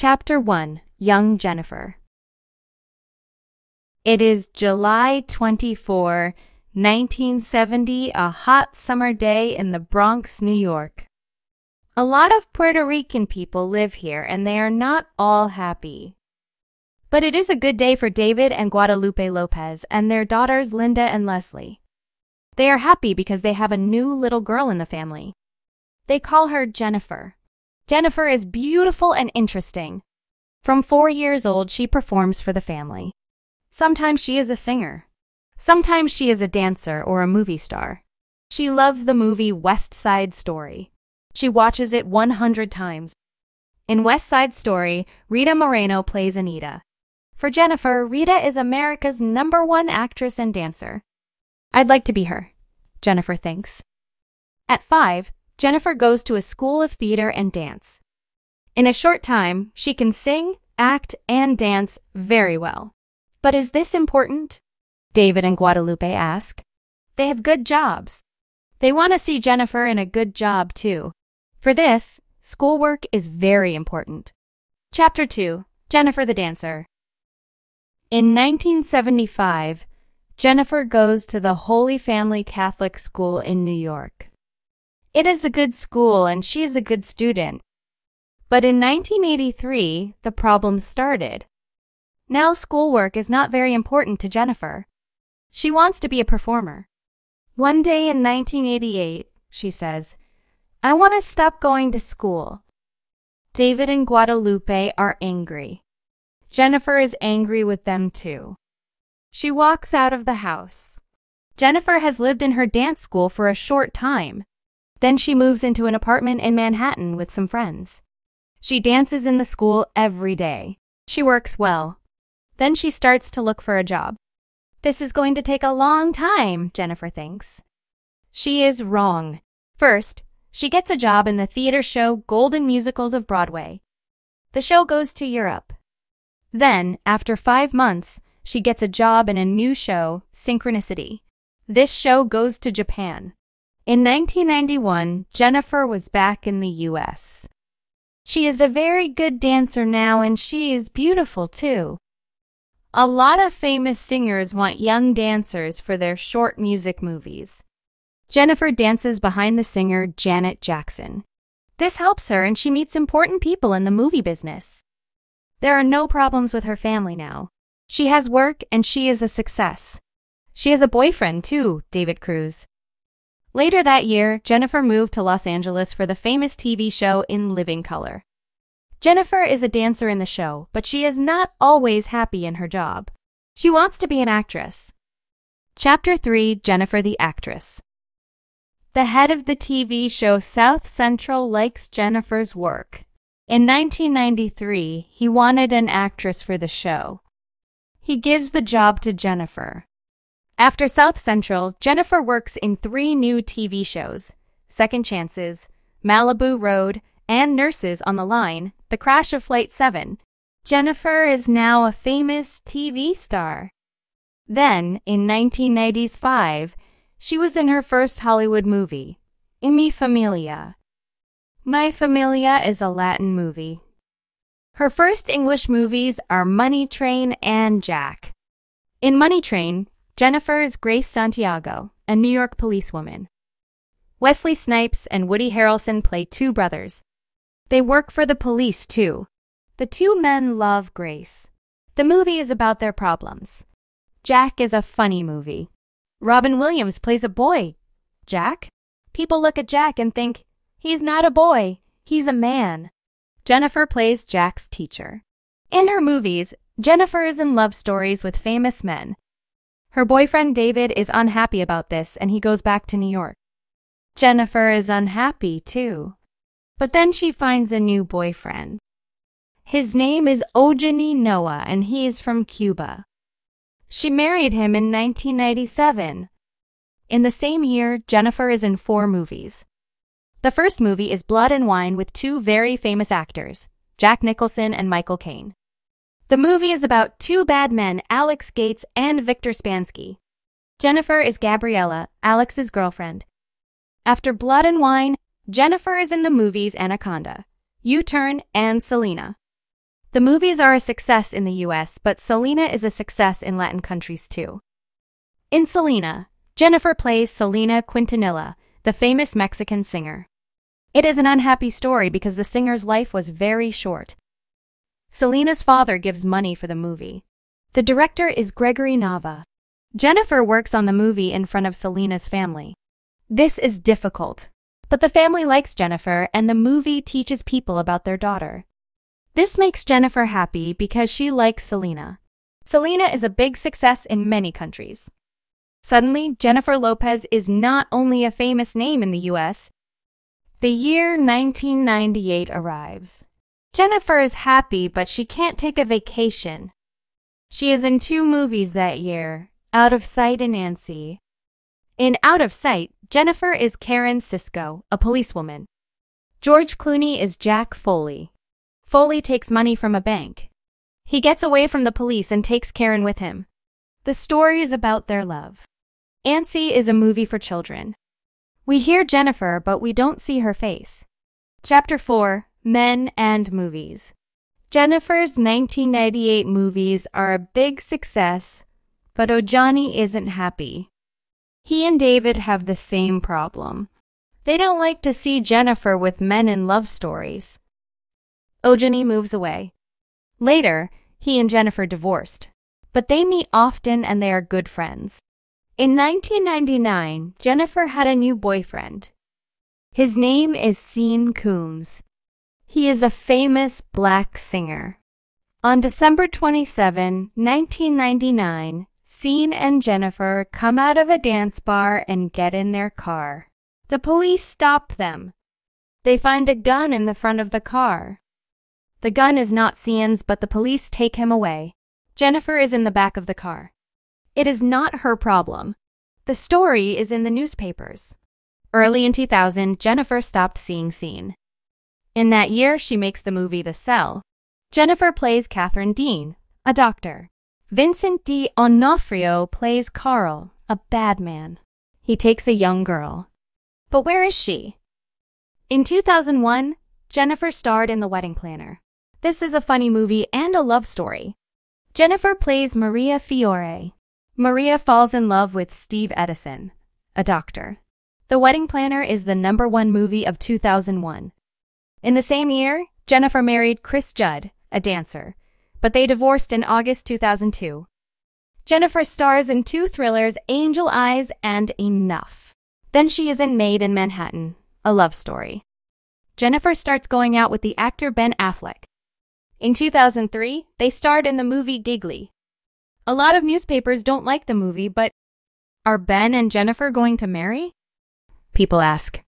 Chapter 1. Young Jennifer. It is July 24, 1970, a hot summer day in the Bronx, New York. A lot of Puerto Rican people live here and they are not all happy. But it is a good day for David and Guadalupe Lopez and their daughters Linda and Leslie. They are happy because they have a new little girl in the family. They call her Jennifer. Jennifer is beautiful and interesting. From 4 years old, she performs for the family. Sometimes she is a singer. Sometimes she is a dancer or a movie star. She loves the movie West Side Story. She watches it 100 times. In West Side Story, Rita Moreno plays Anita. For Jennifer, Rita is America's #1 actress and dancer. I'd like to be her, Jennifer thinks. At 5, Jennifer goes to a school of theater and dance. In a short time, she can sing, act, and dance very well. But is this important? David and Guadalupe ask. They have good jobs. They want to see Jennifer in a good job, too. For this, schoolwork is very important. Chapter 2. Jennifer the Dancer. In 1975, Jennifer goes to the Holy Family Catholic School in New York. It is a good school and she is a good student. But in 1983, the problem started. Now schoolwork is not very important to Jennifer. She wants to be a performer. One day in 1988, she says, "I want to stop going to school." David and Guadalupe are angry. Jennifer is angry with them too. She walks out of the house. Jennifer has lived in her dance school for a short time. Then she moves into an apartment in Manhattan with some friends. She dances in the school every day. She works well. Then she starts to look for a job. This is going to take a long time, Jennifer thinks. She is wrong. First, she gets a job in the theater show Golden Musicals of Broadway. The show goes to Europe. Then, after 5 months, she gets a job in a new show, Synchronicity. This show goes to Japan. In 1991, Jennifer was back in the U.S. She is a very good dancer now and she is beautiful too. A lot of famous singers want young dancers for their short music movies. Jennifer dances behind the singer Janet Jackson. This helps her and she meets important people in the movie business. There are no problems with her family now. She has work and she is a success. She has a boyfriend too, David Cruz. Later that year, Jennifer moved to Los Angeles for the famous TV show In Living Color. Jennifer is a dancer in the show, but she is not always happy in her job. She wants to be an actress. Chapter 3. Jennifer the Actress. The head of the TV show South Central likes Jennifer's work. In 1993, he wanted an actress for the show. He gives the job to Jennifer. After South Central, Jennifer works in 3 new TV shows, Second Chances, Malibu Road, and Nurses on the Line, The Crash of Flight 7. Jennifer is now a famous TV star. Then, in 1995, she was in her first Hollywood movie, Mi Familia. My Familia is a Latin movie. Her first English movies are Money Train and Jack. In Money Train, Jennifer is Grace Santiago, a New York policewoman. Wesley Snipes and Woody Harrelson play 2 brothers. They work for the police too. The 2 men love Grace. The movie is about their problems. Jack is a funny movie. Robin Williams plays a boy. Jack? People look at Jack and think, he's not a boy, he's a man. Jennifer plays Jack's teacher. In her movies, Jennifer is in love stories with famous men. Her boyfriend David is unhappy about this and he goes back to New York. Jennifer is unhappy too. But then she finds a new boyfriend. His name is Ojani Noah and he is from Cuba. She married him in 1997. In the same year, Jennifer is in 4 movies. The first movie is Blood and Wine with 2 very famous actors, Jack Nicholson and Michael Caine. The movie is about 2 bad men, Alex Gates and Victor Spansky. Jennifer is Gabriella, Alex's girlfriend. After Blood and Wine, Jennifer is in the movies Anaconda, U-Turn, and Selena. The movies are a success in the US, but Selena is a success in Latin countries too. In Selena, Jennifer plays Selena Quintanilla, the famous Mexican singer. It is an unhappy story because the singer's life was very short. Selena's father gives money for the movie. The director is Gregory Nava. Jennifer works on the movie in front of Selena's family. This is difficult, but the family likes Jennifer and the movie teaches people about their daughter. This makes Jennifer happy because she likes Selena. Selena is a big success in many countries. Suddenly, Jennifer Lopez is not only a famous name in the US. The year 1998 arrives. Jennifer is happy, but she can't take a vacation. She is in 2 movies that year, Out of Sight and Nancy. In Out of Sight, Jennifer is Karen Sisko, a policewoman. George Clooney is Jack Foley. Foley takes money from a bank. He gets away from the police and takes Karen with him. The story is about their love. Nancy is a movie for children. We hear Jennifer, but we don't see her face. Chapter 4, Men and Movies. Jennifer's 1998 movies are a big success, but Johnny isn't happy. He and David have the same problem. They don't like to see Jennifer with men in love stories. Johnny moves away. Later, he and Jennifer divorced, but they meet often and they are good friends. In 1999, Jennifer had a new boyfriend. His name is Sean Combs. He is a famous black singer. On December 27, 1999, Sean and Jennifer come out of a dance bar and get in their car. The police stop them. They find a gun in the front of the car. The gun is not Sean's, but the police take him away. Jennifer is in the back of the car. It is not her problem. The story is in the newspapers. Early in 2000, Jennifer stopped seeing Sean. In that year, she makes the movie The Cell. Jennifer plays Catherine Dean, a doctor. Vincent D'Onofrio plays Carl, a bad man. He takes a young girl. But where is she? In 2001, Jennifer starred in The Wedding Planner. This is a funny movie and a love story. Jennifer plays Maria Fiore. Maria falls in love with Steve Edison, a doctor. The Wedding Planner is the #1 movie of 2001. In the same year, Jennifer married Chris Judd, a dancer, but they divorced in August 2002. Jennifer stars in 2 thrillers, Angel Eyes and Enough. Then she is in Made in Manhattan, a love story. Jennifer starts going out with the actor Ben Affleck. In 2003, they starred in the movie Giggly. A lot of newspapers don't like the movie, but are Ben and Jennifer going to marry? People ask.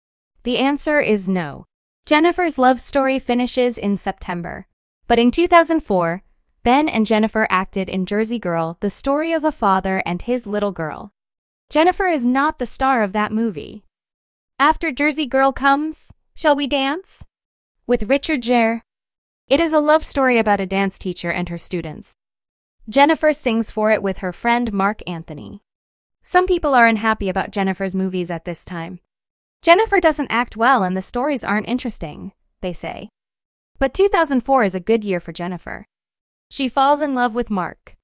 The answer is no. Jennifer's love story finishes in September. But in 2004, Ben and Jennifer acted in Jersey Girl, the story of a father and his little girl. Jennifer is not the star of that movie. After Jersey Girl comes Shall We Dance? With Richard Gere. It is a love story about a dance teacher and her students. Jennifer sings for it with her friend Mark Anthony. Some people are unhappy about Jennifer's movies at this time. Jennifer doesn't act well and the stories aren't interesting, they say. But 2004 is a good year for Jennifer. She falls in love with Mark.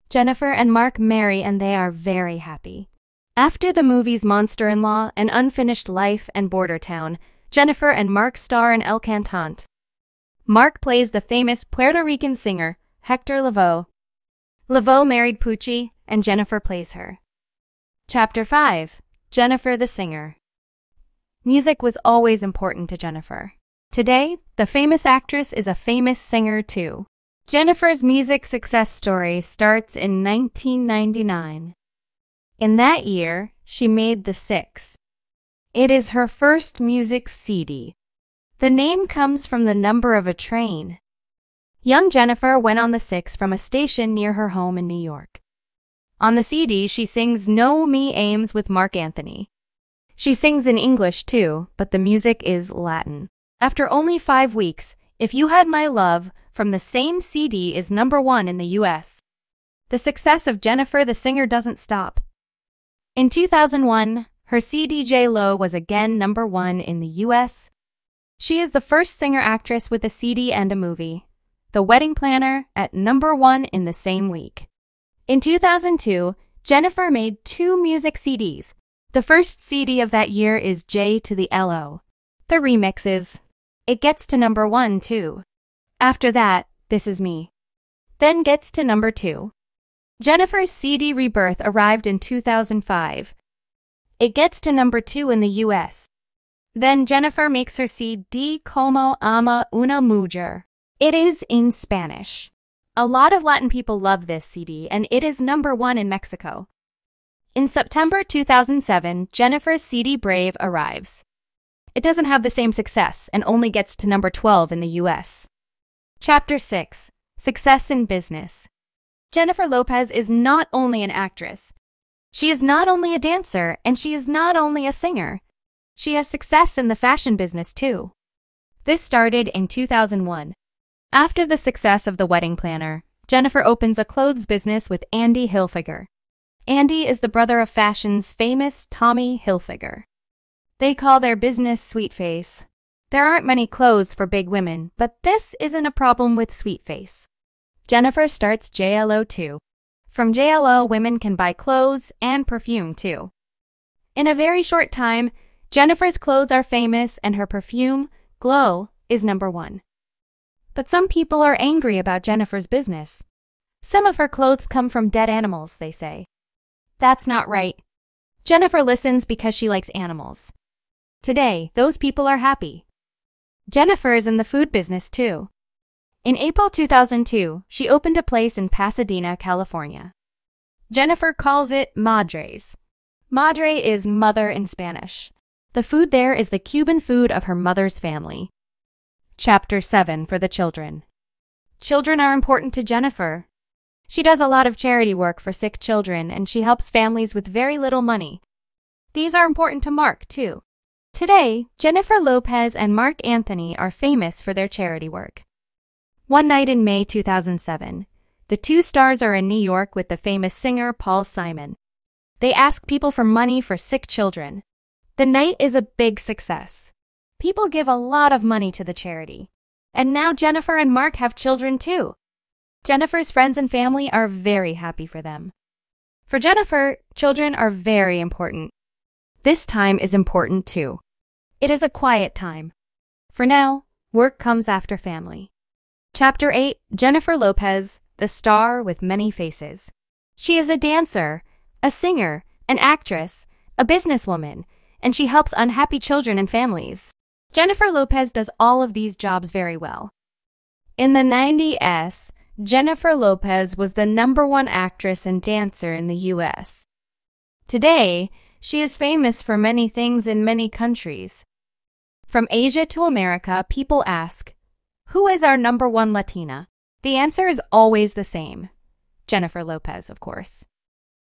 Jennifer and Mark marry and they are very happy. After the movies Monster-in-Law, An Unfinished Life, and Border Town, Jennifer and Mark star in El Cantante. Mark plays the famous Puerto Rican singer, Hector Lavoe. Lavoe married Pucci, and Jennifer plays her. Chapter 5. Jennifer the Singer. Music was always important to Jennifer. Today, the famous actress is a famous singer too. Jennifer's music success story starts in 1999. In that year, she made The Six. It is her first music CD. The name comes from the number of a train. Young Jennifer went on The Six from a station near her home in New York. On the CD, she sings No Me Ames with Mark Anthony. She sings in English too, but the music is Latin. After only 5 weeks, If You Had My Love from the same CD is #1 in the US. The success of Jennifer the Singer doesn't stop. In 2001, her CD J-Lo was again #1 in the US. She is the first singer-actress with a CD and a movie. The Wedding Planner, at number 1 in the same week. In 2002, Jennifer made 2 music CDs. The first CD of that year is J to the LO. The remixes. It gets to number 1 too. After that, This Is Me. Then gets to number 2. Jennifer's CD Rebirth arrived in 2005. It gets to number 2 in the US. Then Jennifer makes her CD Como Ama Una Mujer. It is in Spanish. A lot of Latin people love this CD, and it is number 1 in Mexico. In September 2007, Jennifer's CD Brave arrives. It doesn't have the same success and only gets to number 12 in the US. Chapter 6. Success in Business. Jennifer Lopez is not only an actress. She is not only a dancer, and she is not only a singer. She has success in the fashion business too. This started in 2001. After the success of The Wedding Planner, Jennifer opens a clothes business with Andy Hilfiger. Andy is the brother of fashion's famous Tommy Hilfiger. They call their business Sweet Face. There aren't many clothes for big women, but this isn't a problem with Sweet Face. Jennifer starts JLO too. From JLO, women can buy clothes and perfume too. In a very short time, Jennifer's clothes are famous and her perfume, Glow, is number 1. But some people are angry about Jennifer's business. Some of her clothes come from dead animals, they say. That's not right. Jennifer listens because she likes animals. Today, those people are happy. Jennifer is in the food business too. In April 2002, she opened a place in Pasadena, California. Jennifer calls it Madre's. Madre is mother in Spanish. The food there is the Cuban food of her mother's family. Chapter 7 for the children. Children are important to Jennifer. She does a lot of charity work for sick children, and she helps families with very little money. These are important to Mark, too. Today, Jennifer Lopez and Mark Anthony are famous for their charity work. One night in May 2007, the 2 stars are in New York with the famous singer Paul Simon. They ask people for money for sick children. The night is a big success. People give a lot of money to the charity. And now Jennifer and Mark have children too. Jennifer's friends and family are very happy for them. For Jennifer, children are very important. This time is important too. It is a quiet time. For now, work comes after family. Chapter 8. Jennifer Lopez, the star with many faces. She is a dancer, a singer, an actress, a businesswoman, and she helps unhappy children and families. Jennifer Lopez does all of these jobs very well. In the 90s, Jennifer Lopez was the number 1 actress and dancer in the US. Today, she is famous for many things in many countries. From Asia to America, people ask, who is our number 1 Latina? The answer is always the same. Jennifer Lopez, of course.